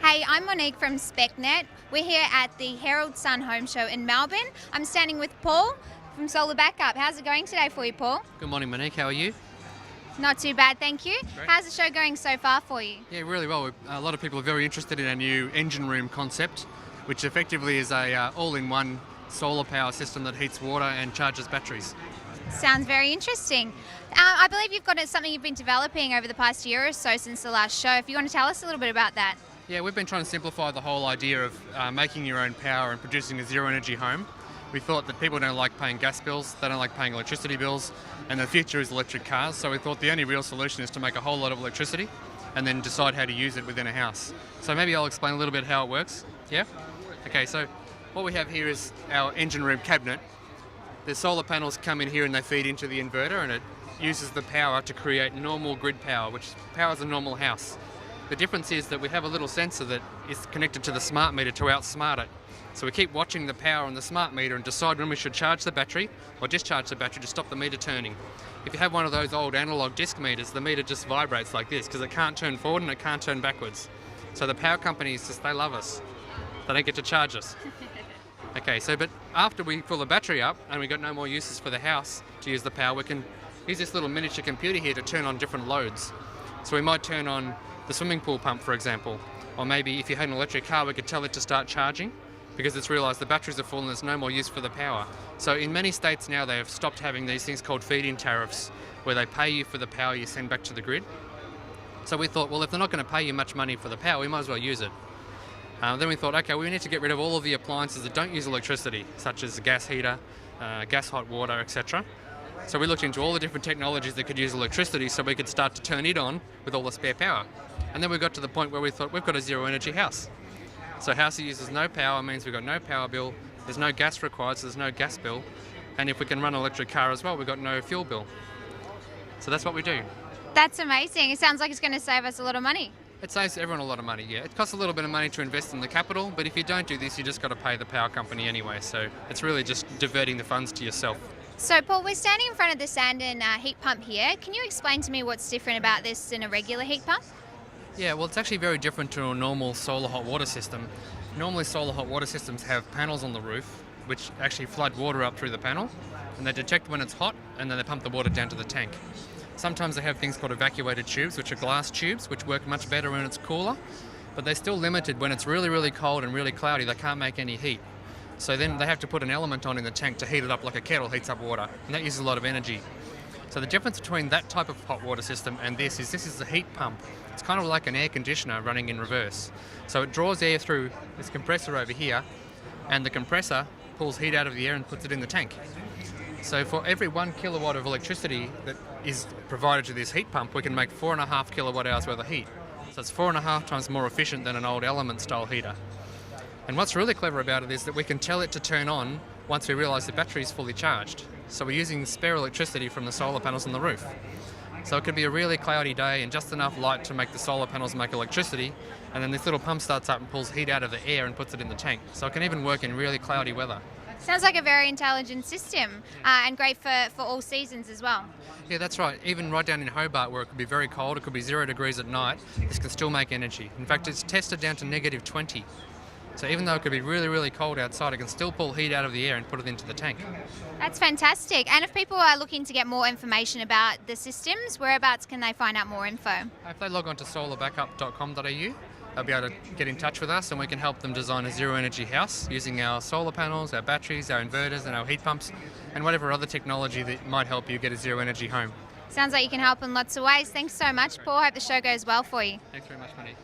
Hey, I'm Monique from Spec-Net. We're here at the Herald Sun Home Show in Melbourne. I'm standing with Paul from Solar Backup. How's it going today for you, Paul? Good morning, Monique. How are you? Not too bad, thank you. Great. How's the show going so far for you? Yeah, really well. A lot of people are very interested in our new engine room concept, which effectively is a all-in-one solar power system that heats water and charges batteries. Sounds very interesting. I believe you've got something you've been developing over the past year or so since the last show. If you want to tell us a little bit about that. Yeah, we've been trying to simplify the whole idea of making your own power and producing a zero-energy home. We thought that people don't like paying gas bills, they don't like paying electricity bills, and the future is electric cars, so we thought the only real solution is to make a whole lot of electricity and then decide how to use it within a house. So maybe I'll explain a little bit how it works. Yeah? Okay, so what we have here is our engine room cabinet. The solar panels come in here and they feed into the inverter, and it uses the power to create normal grid power, which powers a normal house. The difference is that we have a little sensor that is connected to the smart meter to outsmart it. So we keep watching the power on the smart meter and decide when we should charge the battery or discharge the battery to stop the meter turning. If you have one of those old analog disc meters, the meter just vibrates like this because it can't turn forward and it can't turn backwards. So the power companies they love us. They don't get to charge us. Okay, but after we fill the battery up and we've got no more uses for the house to use the power, we can use this little miniature computer here to turn on different loads. So we might turn on the swimming pool pump, for example, or maybe if you had an electric car, we could tell it to start charging because it's realised the batteries are full and there's no more use for the power. So in many states now they have stopped having these things called feed-in tariffs where they pay you for the power you send back to the grid. So we thought, well, if they're not going to pay you much money for the power, we might as well use it. Then we thought, okay, we need to get rid of all of the appliances that don't use electricity, such as a gas heater, gas hot water, etc. So we looked into all the different technologies that could use electricity so we could start to turn it on with all the spare power. And then we got to the point where we thought, we've got a zero-energy house. So a house that uses no power means we've got no power bill, there's no gas required, so there's no gas bill. And if we can run an electric car as well, we've got no fuel bill. So that's what we do. That's amazing. It sounds like it's going to save us a lot of money. It saves everyone a lot of money, yeah. It costs a little bit of money to invest in the capital, but if you don't do this, you just got to pay the power company anyway. So it's really just diverting the funds to yourself. So, Paul, we're standing in front of the Sandon heat pump here. Can you explain to me what's different about this than a regular heat pump? Yeah, well, it's actually very different to a normal solar hot water system. Normally, solar hot water systems have panels on the roof, which actually flood water up through the panel, and they detect when it's hot, and then they pump the water down to the tank. Sometimes they have things called evacuated tubes, which are glass tubes, which work much better when it's cooler, but they're still limited when it's really, really cold and really cloudy. They can't make any heat. So then they have to put an element on in the tank to heat it up like a kettle heats up water, and that uses a lot of energy. So the difference between that type of hot water system and this is a heat pump. It's kind of like an air conditioner running in reverse. So it draws air through this compressor over here, and the compressor pulls heat out of the air and puts it in the tank. So for every 1 kilowatt of electricity that is provided to this heat pump, we can make 4.5 kilowatt hours worth of heat. So it's 4.5 times more efficient than an old element style heater. And what's really clever about it is that we can tell it to turn on once we realise the battery is fully charged. So we're using spare electricity from the solar panels on the roof. So it could be a really cloudy day and just enough light to make the solar panels make electricity, and then this little pump starts up and pulls heat out of the air and puts it in the tank. So it can even work in really cloudy weather. Sounds like a very intelligent system and great for all seasons as well. Yeah, that's right. Even right down in Hobart where it could be very cold, it could be 0 degrees at night, this can still make energy. In fact, it's tested down to negative 20. So even though it could be really, really cold outside, it can still pull heat out of the air and put it into the tank. That's fantastic. And if people are looking to get more information about the systems, whereabouts can they find out more info? If they log on to solarbackup.com.au, they'll be able to get in touch with us and we can help them design a zero-energy house using our solar panels, our batteries, our inverters and our heat pumps and whatever other technology that might help you get a zero-energy home. Sounds like you can help in lots of ways. Thanks so much, Paul. Hope the show goes well for you. Thanks very much, Monique.